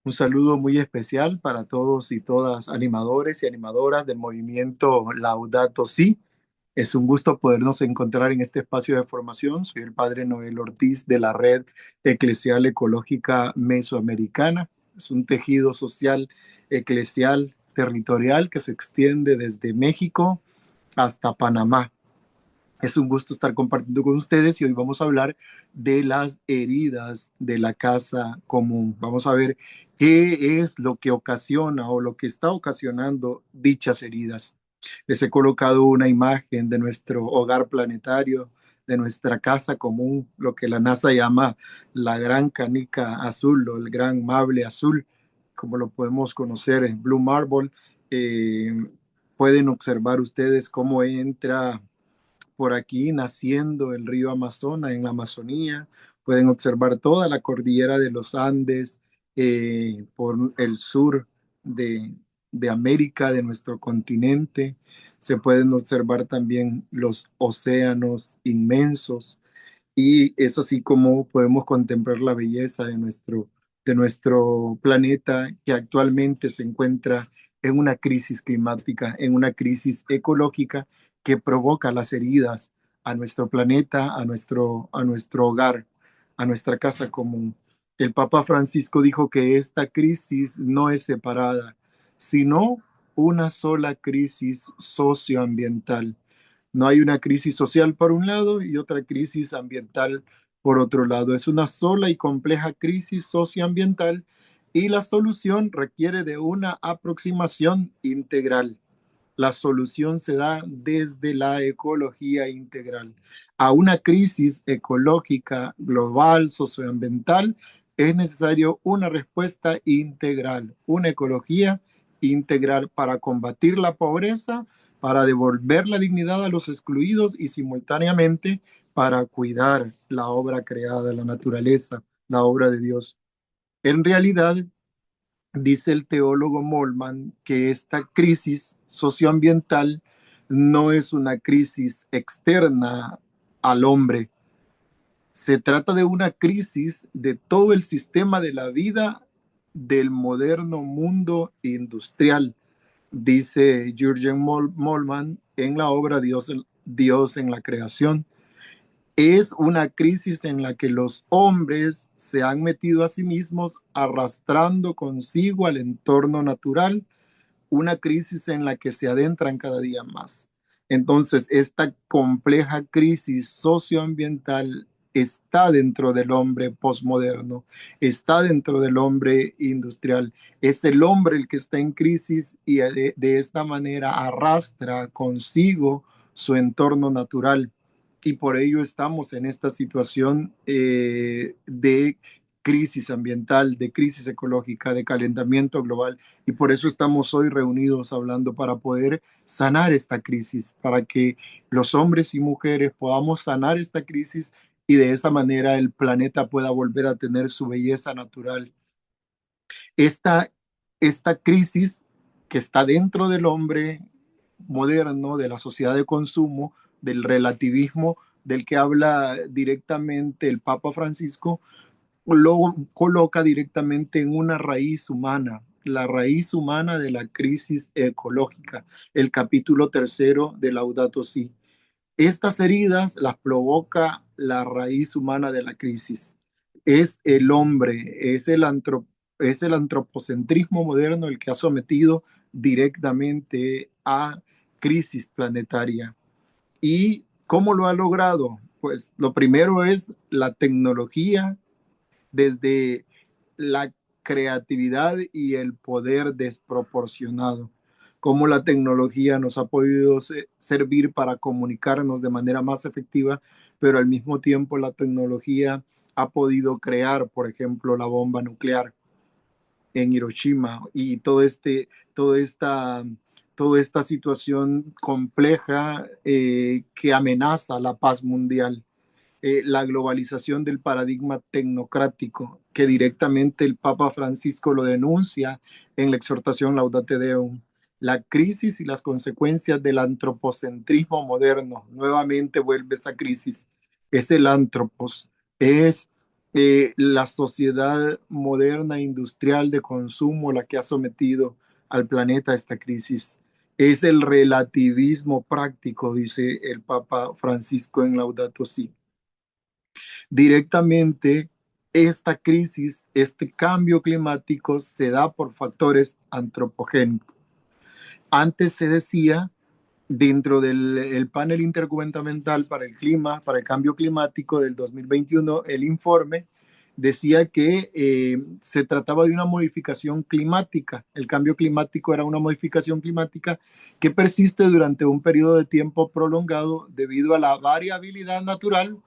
Un saludo muy especial para todos y todas animadores y animadoras del movimiento Laudato Si. Es un gusto podernos encontrar en este espacio de formación. Soy el padre Noel Ortiz de la Red Eclesial Ecológica Mesoamericana. Es un tejido social eclesial territorial que se extiende desde México hasta Panamá. Es un gusto estar compartiendo con ustedes y hoy vamos a hablar de las heridas de la casa común. Vamos a ver qué es lo que ocasiona o lo que está ocasionando dichas heridas. Les he colocado una imagen de nuestro hogar planetario, de nuestra casa común, lo que la NASA llama la gran canica azul o el gran mable azul, como lo podemos conocer en Blue Marble. Eh, Pueden observar ustedes cómo entra por aquí naciendo el río Amazonas en la Amazonía. Pueden observar toda la cordillera de los Andes por el sur de, de América, de nuestro continente. Se pueden observar también los océanos inmensos y es así como podemos contemplar la belleza de nuestro planeta que actualmente se encuentra en una crisis climática, en una crisis ecológica que provoca las heridas a nuestro planeta, a nuestro hogar, a nuestra casa común. El Papa Francisco dijo que esta crisis no es separada, sino una sola crisis socioambiental. No hay una crisis social por un lado y otra crisis ambiental por otro lado. Es una sola y compleja crisis socioambiental y la solución requiere de una aproximación integral. La solución se da desde la ecología integral. A una crisis ecológica global, socioambiental, es necesario una respuesta integral, una ecología integral para combatir la pobreza, para devolver la dignidad a los excluidos y simultáneamente para cuidar la obra creada, la naturaleza, la obra de Dios. En realidad, dice el teólogo Molman que esta crisis socioambiental no es una crisis externa al hombre. Se trata de una crisis de todo el sistema de la vida del moderno mundo industrial, dice Jürgen Molman en la obra Dios en la creación. Es una crisis en la que los hombres se han metido a sí mismos arrastrando consigo al entorno natural, una crisis en la que se adentran cada día más. Entonces, esta compleja crisis socioambiental está dentro del hombre posmoderno, está dentro del hombre industrial. Es el hombre el que está en crisis y de esta manera arrastra consigo su entorno natural. Y por ello estamos en esta situación de crisis ambiental, de crisis ecológica, de calentamiento global. Y por eso estamos hoy reunidos hablando para poder sanar esta crisis, para que los hombres y mujeres podamos sanar esta crisis y de esa manera el planeta pueda volver a tener su belleza natural. Esta, esta crisis que está dentro del hombre moderno, de la sociedad de consumo, del relativismo del que habla directamente el Papa Francisco, lo coloca directamente en una raíz humana, la raíz humana de la crisis ecológica, el capítulo tercero de Laudato Si. Estas heridas las provoca la raíz humana de la crisis. Es el hombre, es el antropocentrismo moderno el que ha sometido directamente a crisis planetaria. ¿Y cómo lo ha logrado? Pues lo primero es la tecnología desde la creatividad y el poder desproporcionado. Cómo la tecnología nos ha podido servir para comunicarnos de manera más efectiva, pero al mismo tiempo la tecnología ha podido crear, por ejemplo, la bomba nuclear en Hiroshima y toda esta situación compleja que amenaza la paz mundial, la globalización del paradigma tecnocrático, que directamente el Papa Francisco lo denuncia en la exhortación Laudate Deum. La crisis y las consecuencias del antropocentrismo moderno. Nuevamente vuelve esa crisis. Es el antropos, es la sociedad moderna industrial de consumo la que ha sometido al planeta a esta crisis. Es el relativismo práctico, dice el Papa Francisco en Laudato Si. Directamente, esta crisis, este cambio climático se da por factores antropogénicos. Antes se decía, dentro del el panel intergubernamental para el clima, para el cambio climático del 2021, el informe decía que se trataba de una modificación climática. El cambio climático era una modificación climática que persiste durante un periodo de tiempo prolongado debido a la variabilidad natural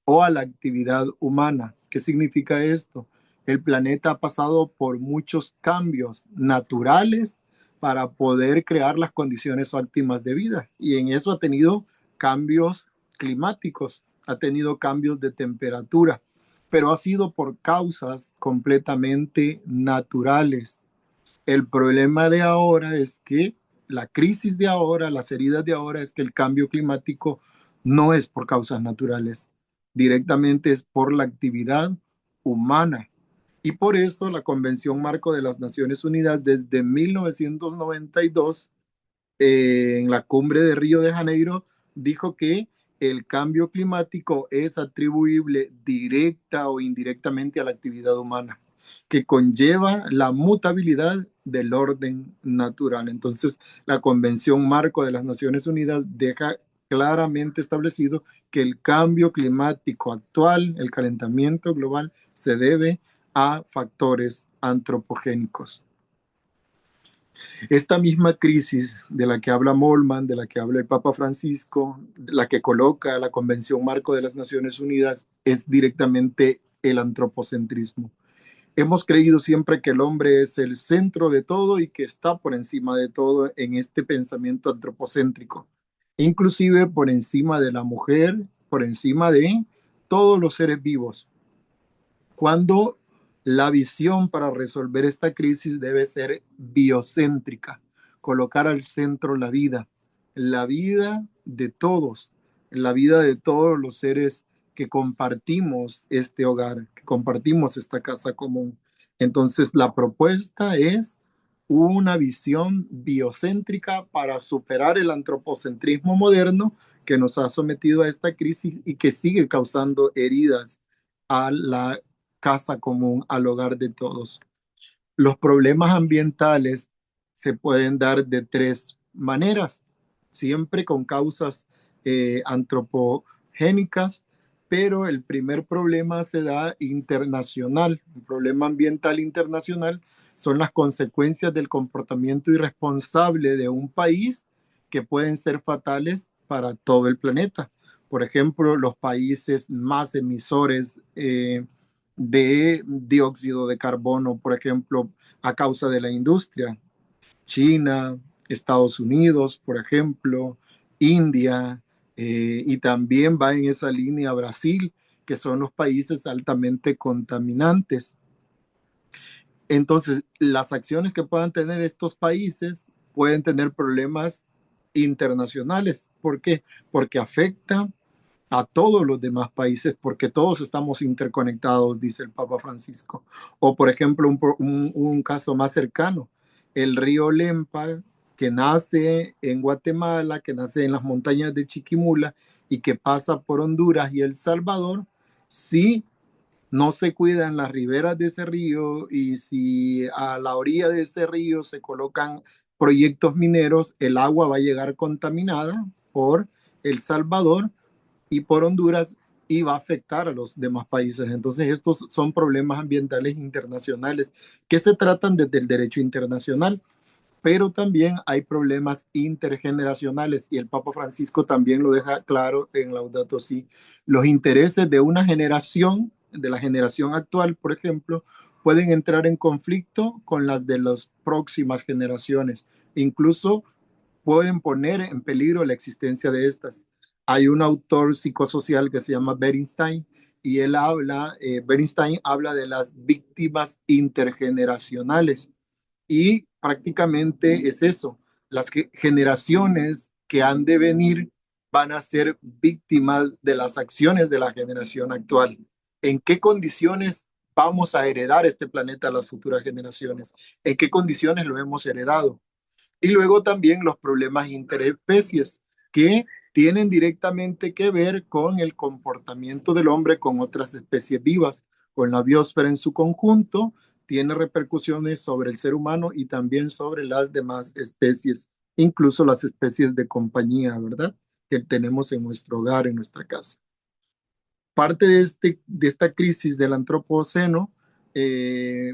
o a la actividad humana. ¿Qué significa esto? El planeta ha pasado por muchos cambios naturales para poder crear las condiciones óptimas de vida. Y en eso ha tenido cambios climáticos, ha tenido cambios de temperatura, pero ha sido por causas completamente naturales. El problema de ahora es que la crisis de ahora, las heridas de ahora, es que el cambio climático no es por causas naturales, directamente es por la actividad humana. Y por eso la Convención Marco de las Naciones Unidas desde 1992, en la cumbre de Río de Janeiro, dijo que el cambio climático es atribuible directa o indirectamente a la actividad humana, que conlleva la mutabilidad del orden natural. Entonces, la Convención Marco de las Naciones Unidas deja claramente establecido que el cambio climático actual, el calentamiento global, se debe a factores antropogénicos. Esta misma crisis de la que habla Molman, de la que habla el Papa Francisco, la que coloca la Convención Marco de las Naciones Unidas, es directamente el antropocentrismo. Hemos creído siempre que el hombre es el centro de todo y que está por encima de todo en este pensamiento antropocéntrico, inclusive por encima de la mujer, por encima de todos los seres vivos, cuando la visión para resolver esta crisis debe ser biocéntrica, colocar al centro la vida de todos, la vida de todos los seres que compartimos este hogar, que compartimos esta casa común. Entonces, la propuesta es una visión biocéntrica para superar el antropocentrismo moderno que nos ha sometido a esta crisis y que sigue causando heridas a la casa común, al hogar de todos. Los problemas ambientales se pueden dar de tres maneras, siempre con causas antropogénicas, pero el primer problema se da internacional. Un problema ambiental internacional son las consecuencias del comportamiento irresponsable de un país que pueden ser fatales para todo el planeta. Por ejemplo, los países más emisores de dióxido de carbono, por ejemplo, a causa de la industria. China, Estados Unidos, por ejemplo, India, y también va en esa línea Brasil, que son los países altamente contaminantes. Entonces, las acciones que puedan tener estos países pueden tener problemas internacionales. ¿Por qué? Porque afecta a todos los demás países, porque todos estamos interconectados, dice el Papa Francisco. O, por ejemplo, un caso más cercano, el río Lempa, que nace en Guatemala, que nace en las montañas de Chiquimula y que pasa por Honduras y El Salvador, si no se cuidan las riberas de ese río y si a la orilla de ese río se colocan proyectos mineros, el agua va a llegar contaminada por El Salvador y por Honduras y va a afectar a los demás países. Entonces, estos son problemas ambientales internacionales que se tratan desde el derecho internacional, pero también hay problemas intergeneracionales y el Papa Francisco también lo deja claro en Laudato Si. Los intereses de una generación, de la generación actual, por ejemplo, pueden entrar en conflicto con las de las próximas generaciones. Incluso pueden poner en peligro la existencia de estas. Hay un autor psicosocial que se llama Bernstein y Bernstein habla de las víctimas intergeneracionales y prácticamente es eso, las generaciones que han de venir van a ser víctimas de las acciones de la generación actual. ¿En qué condiciones vamos a heredar este planeta a las futuras generaciones? ¿En qué condiciones lo hemos heredado? Y luego también los problemas interespecies que tienen directamente que ver con el comportamiento del hombre con otras especies vivas, con la biosfera en su conjunto, tiene repercusiones sobre el ser humano y también sobre las demás especies, incluso las especies de compañía, ¿verdad? Que tenemos en nuestro hogar, en nuestra casa. Parte de esta crisis del antropoceno, eh,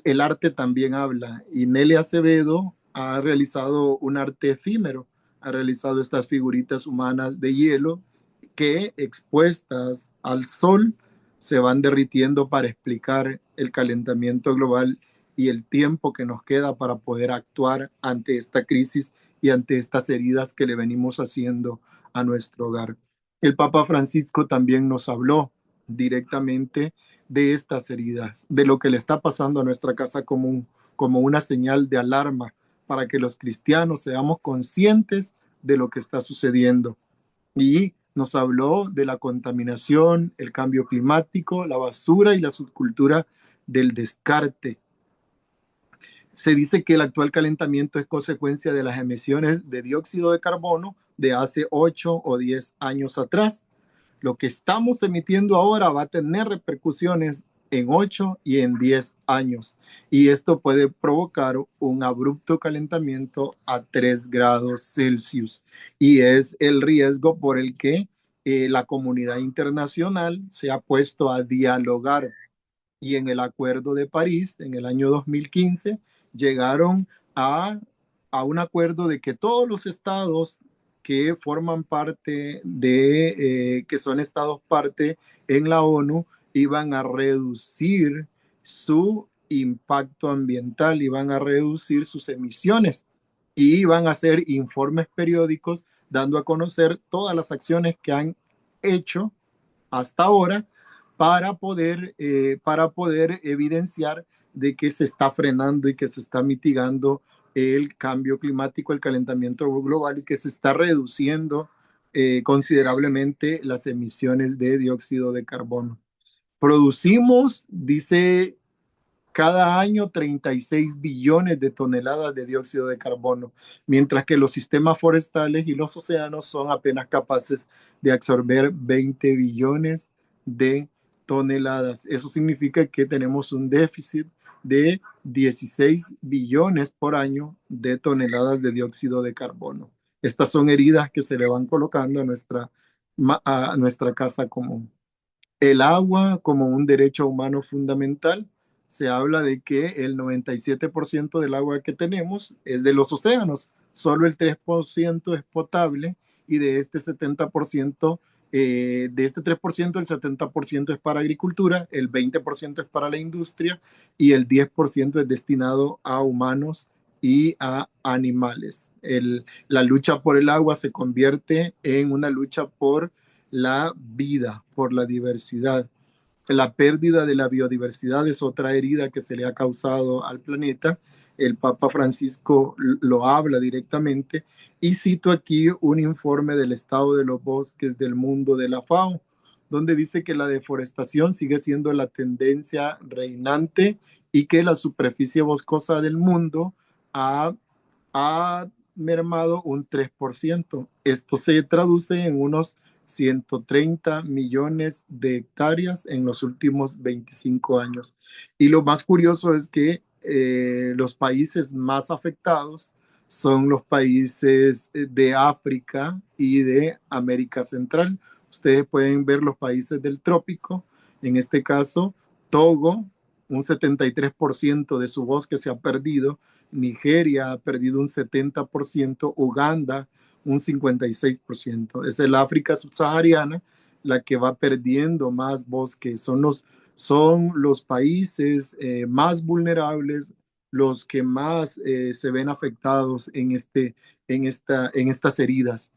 el arte también habla. Y Nelly Acevedo ha realizado un arte efímero, ha realizado estas figuritas humanas de hielo que expuestas al sol se van derritiendo para explicar el calentamiento global y el tiempo que nos queda para poder actuar ante esta crisis y ante estas heridas que le venimos haciendo a nuestro hogar. El Papa Francisco también nos habló directamente de estas heridas, de lo que le está pasando a nuestra casa común, como una señal de alarma para que los cristianos seamos conscientes de lo que está sucediendo. Y nos habló de la contaminación, el cambio climático, la basura y la subcultura del descarte. Se dice que el actual calentamiento es consecuencia de las emisiones de dióxido de carbono de hace 8 o 10 años atrás. Lo que estamos emitiendo ahora va a tener repercusiones en 8 y en 10 años. Y esto puede provocar un abrupto calentamiento a 3 grados Celsius. Y es el riesgo por el que la comunidad internacional se ha puesto a dialogar y en el Acuerdo de París, en el año 2015, llegaron a un acuerdo de que todos los estados que forman parte que son estados parte en la ONU, iban a reducir su impacto ambiental, iban a reducir sus emisiones y iban a hacer informes periódicos dando a conocer todas las acciones que han hecho hasta ahora para poder evidenciar de que se está frenando y que se está mitigando el cambio climático, el calentamiento global y que se está reduciendo considerablemente las emisiones de dióxido de carbono. Producimos, dice, cada año 36 billones de toneladas de dióxido de carbono, mientras que los sistemas forestales y los océanos son apenas capaces de absorber 20 billones de toneladas. Eso significa que tenemos un déficit de 16 billones por año de toneladas de dióxido de carbono. Estas son heridas que se le van colocando a nuestra casa común. El agua como un derecho humano fundamental. Se habla de que el 97% del agua que tenemos es de los océanos, solo el 3% es potable y de este 3% el 70% es para agricultura, el 20% es para la industria y el 10% es destinado a humanos y a animales. La lucha por el agua se convierte en una lucha por la vida, por la diversidad. La pérdida de la biodiversidad es otra herida que se le ha causado al planeta. El Papa Francisco lo habla directamente y cito aquí un informe del estado de los bosques del mundo de la FAO, donde dice que la deforestación sigue siendo la tendencia reinante y que la superficie boscosa del mundo ha ha mermado un 3%. Esto se traduce en unos 130 millones de hectáreas en los últimos 25 años. Y lo más curioso es que los países más afectados son los países de África y de América Central. Ustedes pueden ver los países del trópico, en este caso, Togo, un 73% de su bosque se ha perdido. Nigeria ha perdido un 70%, Uganda un 56%. Es el África subsahariana la que va perdiendo más bosque. Son los países más vulnerables, los que más se ven afectados en estas heridas.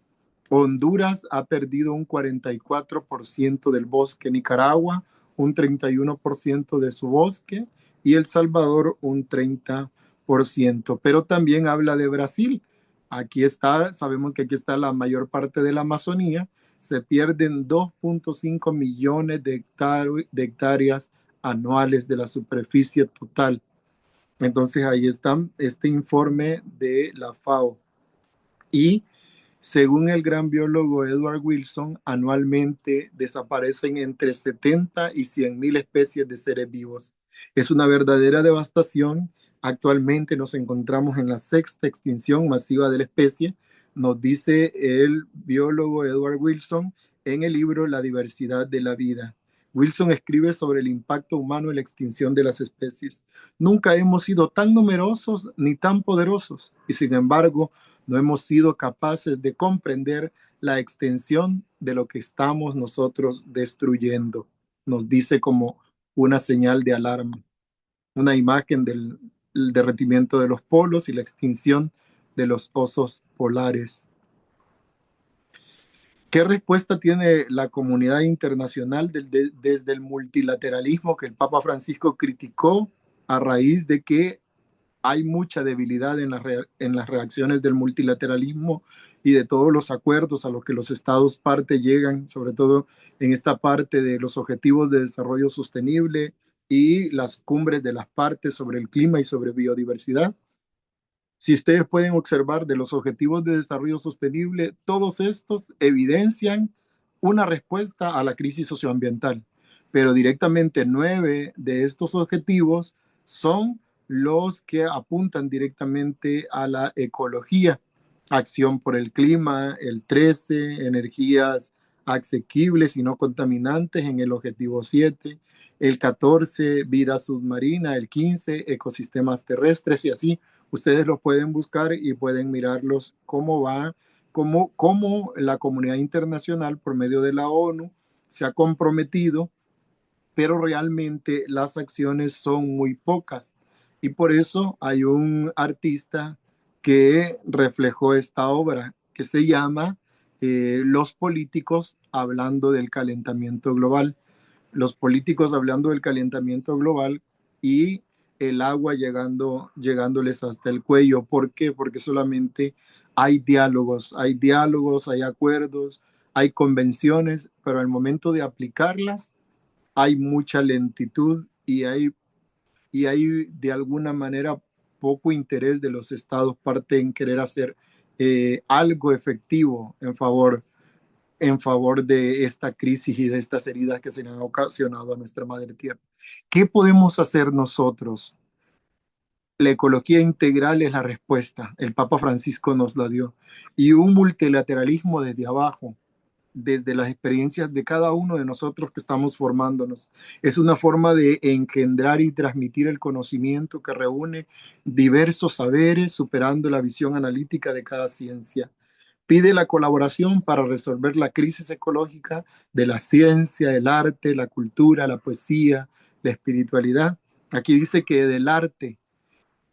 Honduras ha perdido un 44% del bosque, Nicaragua un 31% de su bosque y El Salvador un 30%. Pero también habla de Brasil. Aquí está, sabemos que aquí está la mayor parte de la Amazonía. se pierden 2.5 millones de hectáreas anuales de la superficie total. Entonces ahí está este informe de la FAO. Y según el gran biólogo Edward Wilson, anualmente desaparecen entre 70 y 100 mil especies de seres vivos. Es una verdadera devastación. Actualmente nos encontramos en la sexta extinción masiva de la especie, nos dice el biólogo Edward Wilson en el libro La diversidad de la vida. Wilson escribe sobre el impacto humano en la extinción de las especies. Nunca hemos sido tan numerosos ni tan poderosos, y sin embargo, no hemos sido capaces de comprender la extensión de lo que estamos nosotros destruyendo. Nos dice como una señal de alarma, una imagen del derretimiento de los polos y la extinción de los osos polares. ¿Qué respuesta tiene la comunidad internacional desde el multilateralismo que el Papa Francisco criticó a raíz de que hay mucha debilidad en las reacciones del multilateralismo y de todos los acuerdos a los que los estados parte llegan, sobre todo en esta parte de los objetivos de desarrollo sostenible y las cumbres de las partes sobre el clima y sobre biodiversidad? Si ustedes pueden observar de los objetivos de desarrollo sostenible, todos estos evidencian una respuesta a la crisis socioambiental, pero directamente 9 de estos objetivos son los que apuntan directamente a la ecología: acción por el clima, el 13, energías asequibles y no contaminantes en el objetivo 7, el 14, vida submarina, el 15, ecosistemas terrestres, y así ustedes los pueden buscar y pueden mirarlos cómo va, cómo la comunidad internacional por medio de la ONU se ha comprometido, pero realmente las acciones son muy pocas. Y por eso hay un artista que reflejó esta obra que se llama Los políticos hablando del calentamiento global. Los políticos hablando del calentamiento global y el agua llegándoles hasta el cuello. ¿Por qué? Porque solamente hay acuerdos, hay convenciones, pero al momento de aplicarlas hay mucha lentitud y hay de alguna manera poco interés de los estados parte en querer hacer algo efectivo en favor de esta crisis y de estas heridas que se le han ocasionado a nuestra madre tierra. ¿Qué podemos hacer nosotros? La ecología integral es la respuesta. El Papa Francisco nos la dio. Y un multilateralismo desde abajo, desde las experiencias de cada uno de nosotros que estamos formándonos. Es una forma de engendrar y transmitir el conocimiento que reúne diversos saberes, superando la visión analítica de cada ciencia. Pide la colaboración para resolver la crisis ecológica de la ciencia, el arte, la cultura, la poesía, la espiritualidad. Aquí dice que del arte,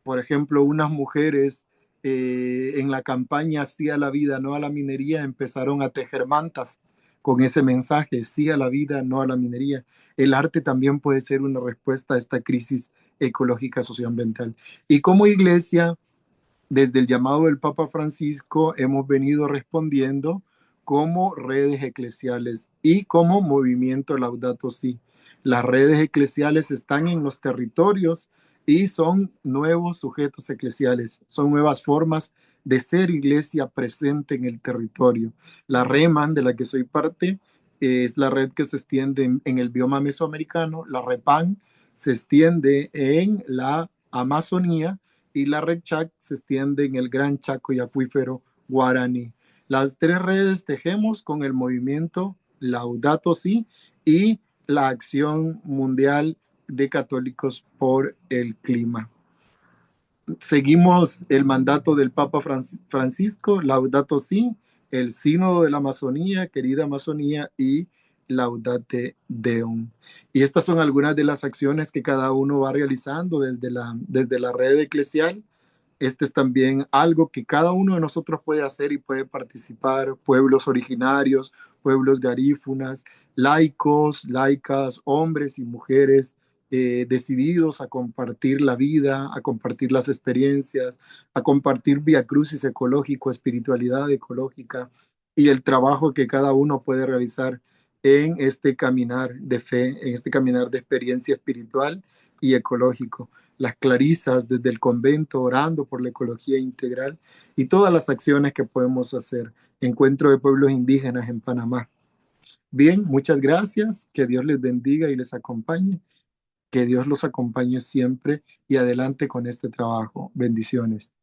por ejemplo, unas mujeres en la campaña Sí a la vida, no a la minería, empezaron a tejer mantas con ese mensaje: sí a la vida, no a la minería. El arte también puede ser una respuesta a esta crisis ecológica socioambiental. Y como iglesia, desde el llamado del Papa Francisco, hemos venido respondiendo como redes eclesiales y como movimiento Laudato Si. Las redes eclesiales están en los territorios y son nuevos sujetos eclesiales, son nuevas formas de ser iglesia presente en el territorio. La REMAN, de la que soy parte, es la red que se extiende en el bioma mesoamericano. La REPAN se extiende en la Amazonía y la red Chac se extiende en el Gran Chaco y Acuífero Guaraní. Las tres redes tejemos con el movimiento Laudato Si y la Acción Mundial de Católicos por el Clima. Seguimos el mandato del Papa Francisco, Laudato Si, el Sínodo de la Amazonía, querida Amazonía, y Laudate Deum. Y estas son algunas de las acciones que cada uno va realizando desde la red eclesial. Este es también algo que cada uno de nosotros puede hacer y puede participar: pueblos originarios, pueblos garífunas, laicos, laicas, hombres y mujeres decididos a compartir la vida, a compartir las experiencias, a compartir vía crucis ecológico, espiritualidad ecológica. y el trabajo que cada uno puede realizar en este caminar de fe, en este caminar de experiencia espiritual y ecológico. Las clarisas desde el convento orando por la ecología integral y todas las acciones que podemos hacer. Encuentro de pueblos indígenas en Panamá. Bien, muchas gracias. Que Dios les bendiga y les acompañe. Que Dios los acompañe siempre y adelante con este trabajo. Bendiciones.